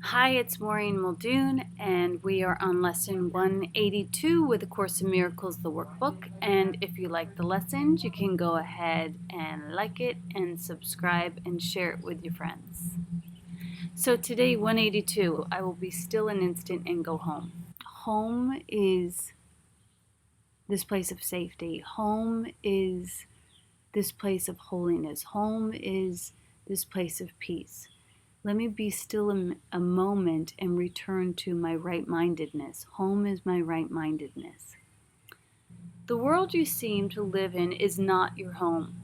Hi, it's Maureen Muldoon, and we are on lesson 182 with A Course in Miracles, the workbook. And if you like the lessons, you can go ahead and like it and subscribe and share it with your friends. So today, 182, I will be still an instant and go home. Home is this place of safety. Home is this place of holiness. Home is this place of peace. Let me be still a moment and return to my right-mindedness. Home is my right-mindedness. The world you seem to live in is not your home,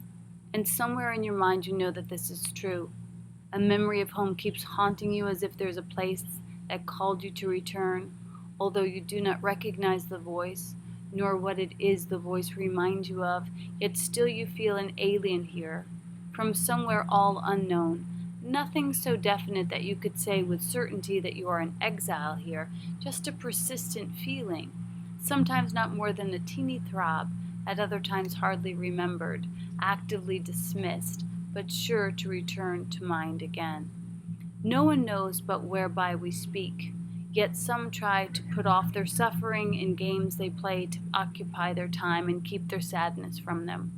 and somewhere in your mind you know that this is true. A memory of home keeps haunting you as if there's a place that called you to return, although you do not recognize the voice, nor what it is the voice reminds you of, yet still you feel an alien here, from somewhere all unknown. Nothing so definite that you could say with certainty that you are in exile here, just a persistent feeling, sometimes not more than a teeny throb, at other times hardly remembered, actively dismissed, but sure to return to mind again. No one knows but whereby we speak, yet some try to put off their suffering in games they play to occupy their time and keep their sadness from them.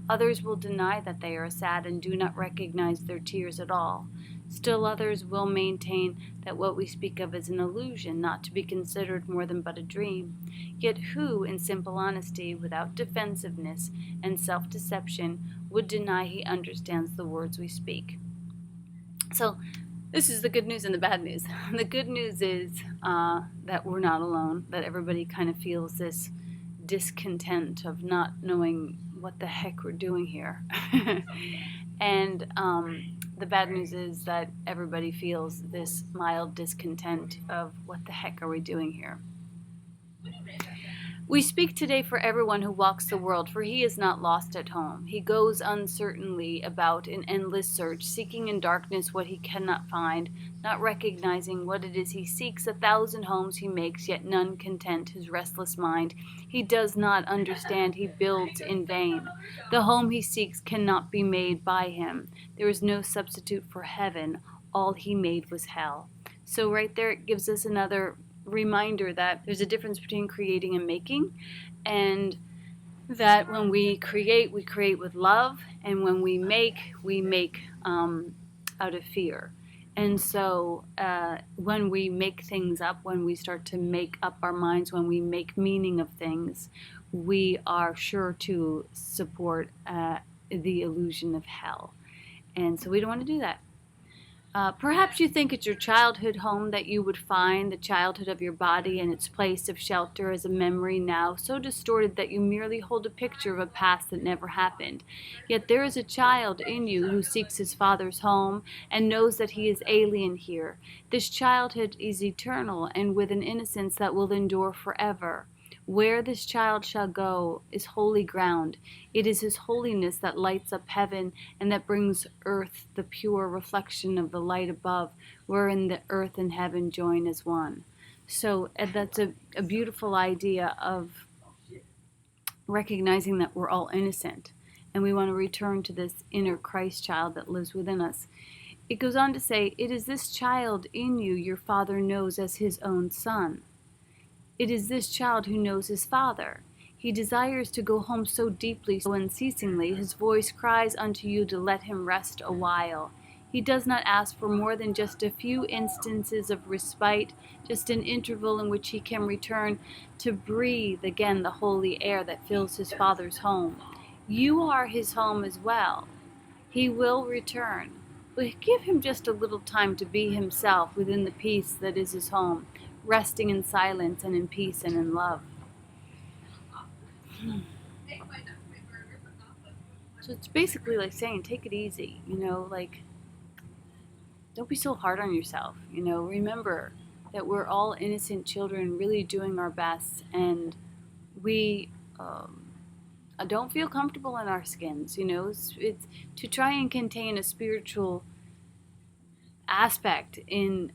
Others will deny that they are sad and do not recognize their tears at all. Still others will maintain that what we speak of is an illusion, not to be considered more than but a dream. Yet who, in simple honesty, without defensiveness and self-deception, would deny he understands the words we speak? So this is the good news and the bad news. The good news is that we're not alone, that everybody kind of feels this discontent of not knowing what the heck we're doing here. And the bad news is that everybody feels this mild discontent of what the heck are we doing here. We speak today for everyone who walks the world, for he is not lost at home. He goes uncertainly about in endless search, seeking in darkness what he cannot find, not recognizing what it is he seeks. 1,000 homes he makes, yet none content his restless mind. He does not understand, he builds in vain. The home he seeks cannot be made by him. There is no substitute for heaven. All he made was hell. So right there it gives us another reminder that there's a difference between creating and making, and that when we create with love, and when we make out of fear. And so when we make things up, when we start to make up our minds, when we make meaning of things, we are sure to support the illusion of hell. And so we don't want to do that. Perhaps you think it's your childhood home that you would find the childhood of your body and its place of shelter as a memory now so distorted that you merely hold a picture of a past that never happened. Yet there is a child in you who seeks his father's home and knows that he is alien here. This childhood is eternal and with an innocence that will endure forever. Where this child shall go is holy ground. It is his holiness that lights up heaven and that brings earth the pure reflection of the light above, wherein the earth and heaven join as one. So that's a beautiful idea of recognizing that we're all innocent, and we want to return to this inner Christ child that lives within us. It goes on to say, it is this child in you your Father knows as his own son. It is this child who knows his Father. He desires to go home so deeply, so unceasingly, his voice cries unto you to let him rest a while. He does not ask for more than just a few instances of respite, just an interval in which he can return to breathe again the holy air that fills his Father's home. You are his home as well. He will return. But give him just a little time to be himself within the peace that is his home, resting in silence and in peace and in love. So it's basically like saying, take it easy, like, don't be so hard on yourself, remember that we're all innocent children really doing our best, and we don't feel comfortable in our skins, it's to try and contain a spiritual aspect in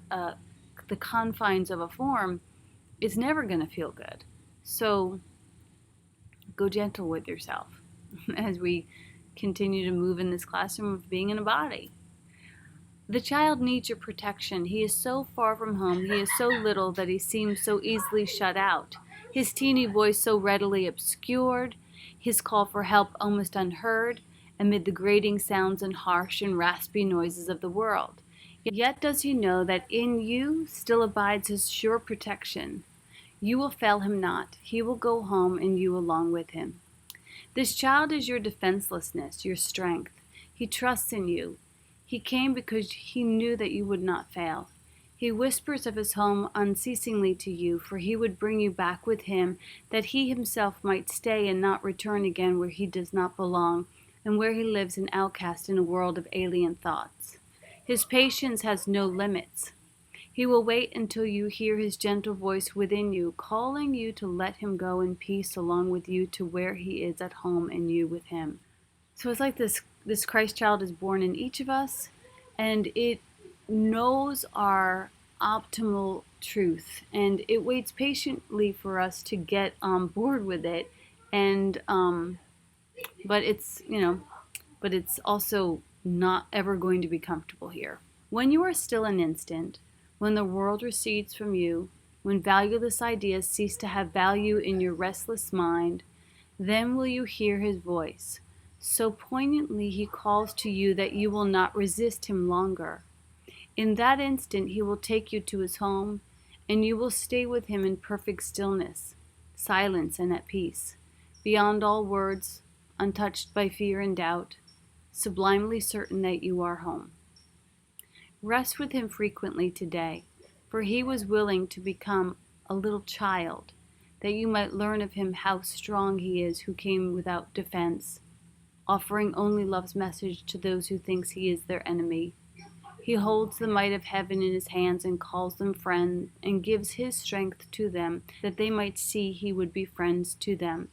the confines of a form is never going to feel good. So go gentle with yourself as we continue to move in this classroom of being in a body. The child needs your protection. He is so far from home. He is so little that he seems so easily shut out. His teeny voice so readily obscured. His call for help almost unheard amid the grating sounds and harsh and raspy noises of the world. Yet does he know that in you still abides his sure protection. You will fail him not. He will go home and you along with him. This child is your defenselessness, your strength. He trusts in you. He came because he knew that you would not fail. He whispers of his home unceasingly to you, for he would bring you back with him, that he himself might stay and not return again where he does not belong, and where he lives an outcast in a world of alien thoughts. His patience has no limits. He will wait until you hear his gentle voice within you, calling you to let him go in peace along with you to where he is at home and you with him. So it's like this Christ child is born in each of us, and it knows our optimal truth, and it waits patiently for us to get on board with it. And but it's also not ever going to be comfortable here. When you are still an instant, when the world recedes from you, when valueless ideas cease to have value in your restless mind, then will you hear his voice. So poignantly he calls to you that you will not resist him longer. In that instant he will take you to his home, and you will stay with him in perfect stillness, silence, and at peace, beyond all words, untouched by fear and doubt, sublimely certain that you are home. Rest with him frequently today, for he was willing to become a little child, that you might learn of him how strong he is who came without defense, offering only love's message to those who thinks he is their enemy. He holds the might of heaven in his hands and calls them friends and gives his strength to them that they might see he would be friends to them.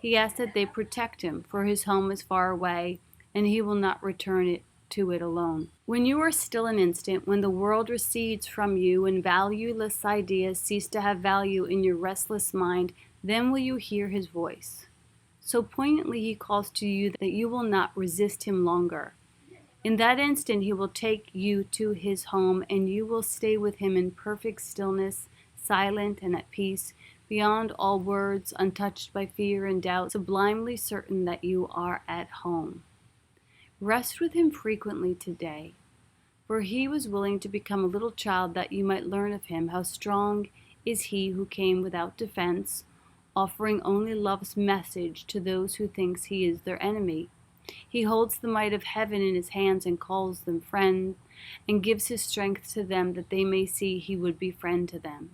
He asks that they protect him, for his home is far away and he will not return to it alone. When you are still an instant, when the world recedes from you and valueless ideas cease to have value in your restless mind, then will you hear his voice. So poignantly he calls to you that you will not resist him longer. In that instant he will take you to his home, and you will stay with him in perfect stillness, silent and at peace, beyond all words, untouched by fear and doubt, sublimely certain that you are at home. Rest with him frequently today, for he was willing to become a little child that you might learn of him how strong is he who came without defense, offering only love's message to those who thinks he is their enemy. He holds the might of heaven in his hands and calls them friend, and gives his strength to them that they may see he would be friend to them.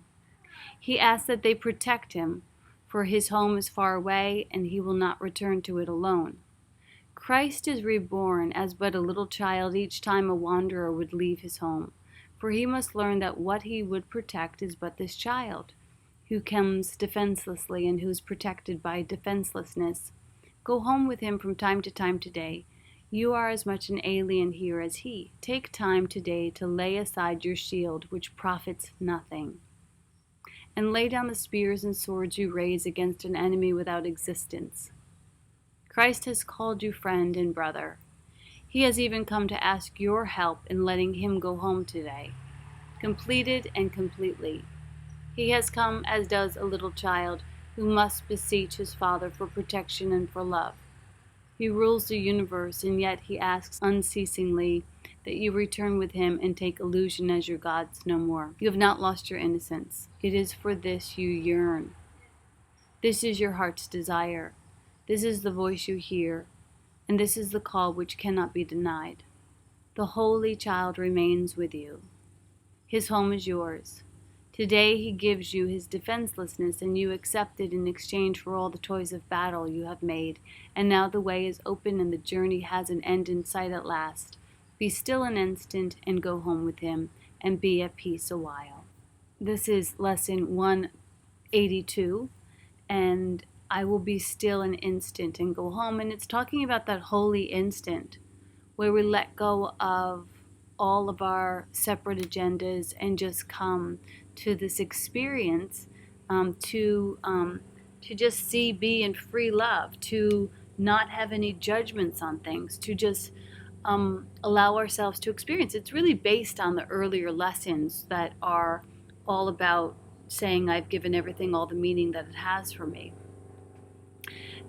He asks that they protect him, for his home is far away and he will not return to it alone. Christ is reborn as but a little child each time a wanderer would leave his home, for he must learn that what he would protect is but this child, who comes defenselessly and who is protected by defenselessness. Go home with him from time to time today. You are as much an alien here as he. Take time today to lay aside your shield, which profits nothing, and lay down the spears and swords you raise against an enemy without existence. Christ has called you friend and brother. He has even come to ask your help in letting him go home today, completed and completely. He has come as does a little child who must beseech his Father for protection and for love. He rules the universe, and yet he asks unceasingly that you return with him and take illusion as your gods no more. You have not lost your innocence. It is for this you yearn. This is your heart's desire. This is the voice you hear, and this is the call which cannot be denied. The Holy Child remains with you. His home is yours. Today he gives you his defenselessness, and you accept it in exchange for all the toys of battle you have made, and now the way is open and the journey has an end in sight at last. Be still an instant and go home with him, and be at peace a while. This is lesson 182, and I will be still an instant and go home, and it's talking about that holy instant where we let go of all of our separate agendas and just come to this experience, to just see, be in free love, to not have any judgments on things, to just allow ourselves to experience. It's really based on the earlier lessons that are all about saying, I've given everything all the meaning that it has for me.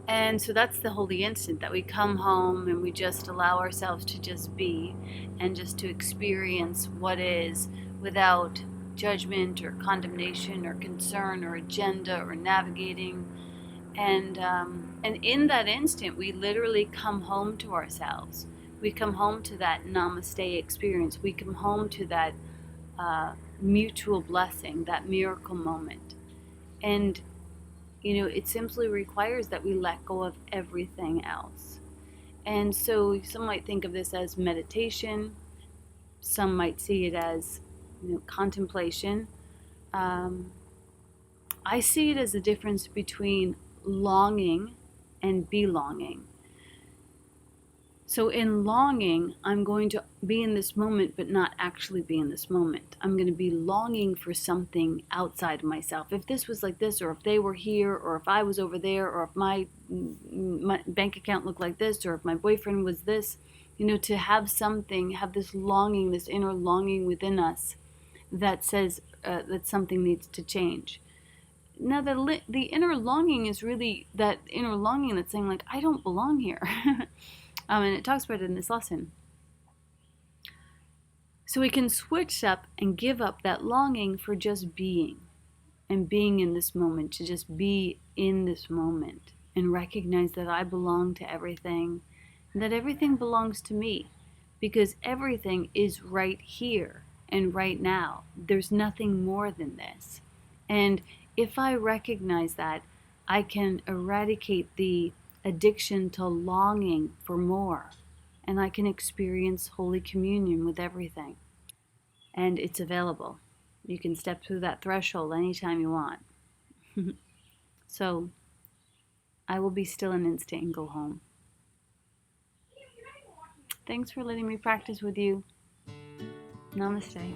And so that's the holy instant, that we come home and we just allow ourselves to just be and just to experience what is, without judgment or condemnation or concern or agenda or navigating. And in that instant, we literally come home to ourselves. We come home to that namaste experience. We come home to that mutual blessing, that miracle moment. And it simply requires that we let go of everything else. And so some might think of this as meditation. Some might see it as contemplation. I see it as the difference between longing and belonging. So in longing, I'm going to be in this moment, but not actually be in this moment. I'm going to be longing for something outside of myself. If this was like this, or if they were here, or if I was over there, or if my bank account looked like this, or if my boyfriend was this, to have something, have this longing, this inner longing within us that says that something needs to change. Now, the inner longing is really that inner longing that's saying, like, I don't belong here. And it talks about it in this lesson. So we can switch up and give up that longing for just being, and being in this moment, to just be in this moment and recognize that I belong to everything, and that everything belongs to me, because everything is right here and right now. There's nothing more than this. And if I recognize that, I can eradicate the addiction to longing for more, and I can experience Holy Communion with everything. And it's available. You can step through that threshold anytime you want. So I will be still an instant and go home. Thanks for letting me practice with you. Namaste.